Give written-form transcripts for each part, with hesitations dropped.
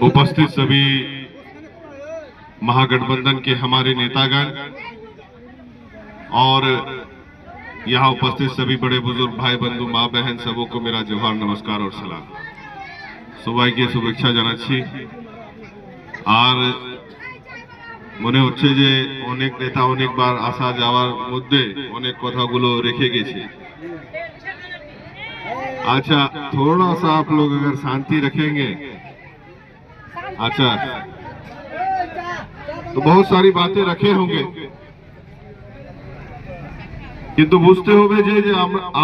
उपस्थित सभी महागठबंधन के हमारे नेतागण और यहाँ उपस्थित सभी बड़े बुजुर्ग भाई बंधु माँ बहन सबों को मेरा जोहार नमस्कार और सलाम। সবাইকে শুভেচ্ছা জানাচ্ছি। আর মনে হচ্ছে যে অনেক নেতা অনেকবার আসা যাওয়ার মধ্যে অনেক কথাগুলো রেখে গেছে। अच्छा, थोड़ा सा आप लोग अगर शांति रखेंगे। अच्छा, तो बहुत सारी बातें रखे होंगे, কিন্তু বুঝতে হবে যে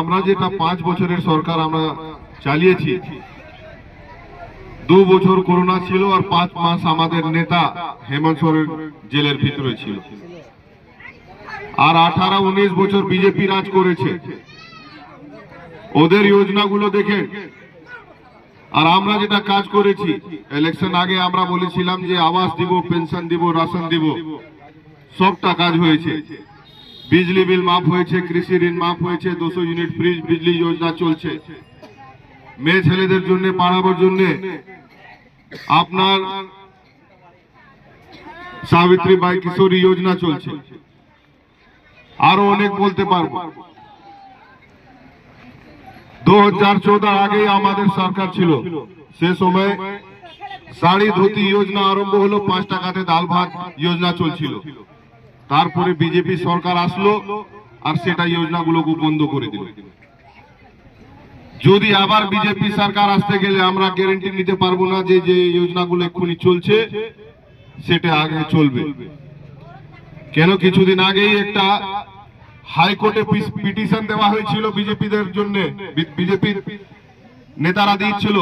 আমরা যেটা 5 বছরের সরকার আমরা চালিয়েছি, 2 বছর করোনা ছিল আর 5 মাস আমাদের নেতা হেমন্ত সোরেন জেলের ভিতরে ছিল, আর 18-19 বছর বিজেপি রাজ করেছে। ওদের যোজনাগুলো দেখেন আর আমরা যেটা কাজ করেছি। ইলেকশন আগে আমরা বলেছিলাম যে আবাস দিব, পেনশন দিব, রাশন দিব, সবটা কাজ হয়েছে। बिजली बिल माफ হয়েছে, কৃষি ঋণ মাফ হয়েছে, 200 ইউনিট ফ্রি বিজলি যোজনা চলছে। মেয়ে ছেলেদের জন্য পড়াবার জন্য আপনার সাবিত্রীবাই কিশোরী যোজনা চলছে। আরো অনেক বলতে পারবো। 2014 আগে আমাদের সরকার ছিল, সে সময় শাড়ি ধুতি যোজনা আরম্ভ হলো, 5 টাকাতে ডাল ভাত যোজনা চলছিল। তারপরে বিজেপি সরকার আসলো আর সেটা যোজনাগুলোকে বন্ধ করে দিল। যদি আবার বিজেপি সরকার আসতে গেলে আমরা গ্যারান্টি নিতে পারবো না যে যে যোজনাগুলো এক্ষুনি চলছে সেটা আগে চলবে। কেন কিছুদিন আগেই একটা হাইকোর্টে পিটিশন দেওয়া হয়েছিল বিজেপিদের জন্য, বিজেপির নেতারা দিয়েছিল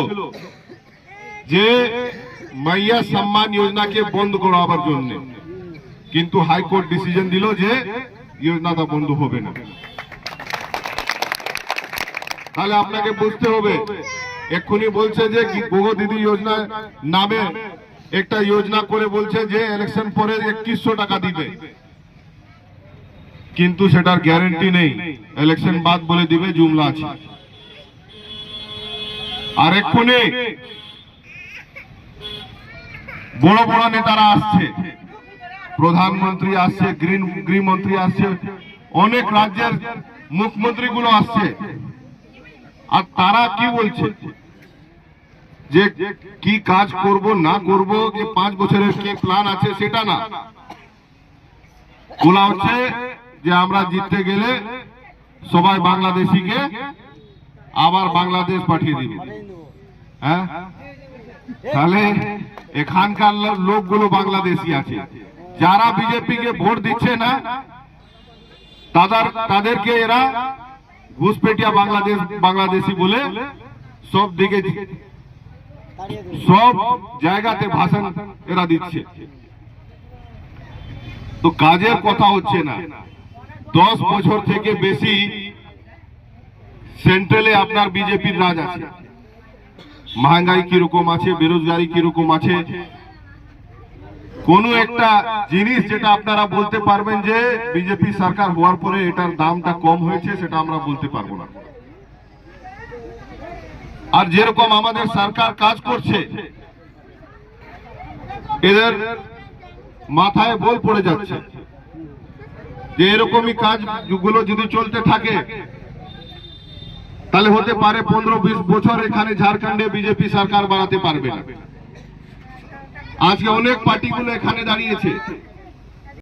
যে মাইয়া সম্মান যোজনাকে বন্ধ করাবার জন্য, কিন্তু হাইকোর্ট ডিসিশন দিল যে যোজনাটা বন্ধ হবে না। তাহলে আপনাকে বুঝতে হবে, এক্ষুনি বলছে যে গোগো দিদি যোজনা নামে একটা যোজনা করে বলছে যে ইলেকশন পরে 2100 টাকা দিবে, কিন্তু সেটার গ্যারান্টি নেই, ইলেকশন বাদ বলে দিবে জুমলা আছে। আর এক্ষুনি বড় বড় নেতারা আসছে, প্রধানমন্ত্রী আসছে, গৃহমন্ত্রী আসছে, অনেক রাজ্যের মুখ্যমন্ত্রী গুলো আসছে, আর তারা কি বলছে যে কি কাজ করব না করব, যে 5 বছরের কি প্ল্যান আছে সেটা না, বলা হচ্ছে যে আমরা জিততে গেলে সবাই বাংলাদেশিকে আবার বাংলাদেশ পাঠিয়ে দিব। হ্যাঁ, তাহলে এখানকার লোকগুলো বাংলাদেশি আছে, যারা বিজেপি কে ভোট দিচ্ছে না তাদেরকে এরা ঘুষপেটিয়া বাংলাদেশি বলে সব দিকে সব জায়গাতে ভাষণ এরা দিচ্ছে। তো কাজের কথা হচ্ছে না। 10 বছর থেকে বেশি সেন্ট্রালে আপনার বিজেপির রাজ আছে। महंगाई কিরকম আছে, বেরোজগারি কিরকম আছে, কোন একটা জিনিস যেটা আপনারা বলতে পারবেন যে বিজেপি সরকার হওয়ার পরে এটার দামটা কম হয়েছে, সেটা আমরা বলতে পারবো না। আর যেরকম আমাদের সরকার কাজ করছে, এদের মাথায় বল পড়ে যাচ্ছে যে এরকমই কাজগুলো যদি চলতে থাকে তাহলে হতে পারে 15-20 বছর এখানে ঝাড়খণ্ডে বিজেপি সরকার বানাতে পারবে না। আজকে অনেক পার্টিগুলো এখানে দাঁড়িয়েছে,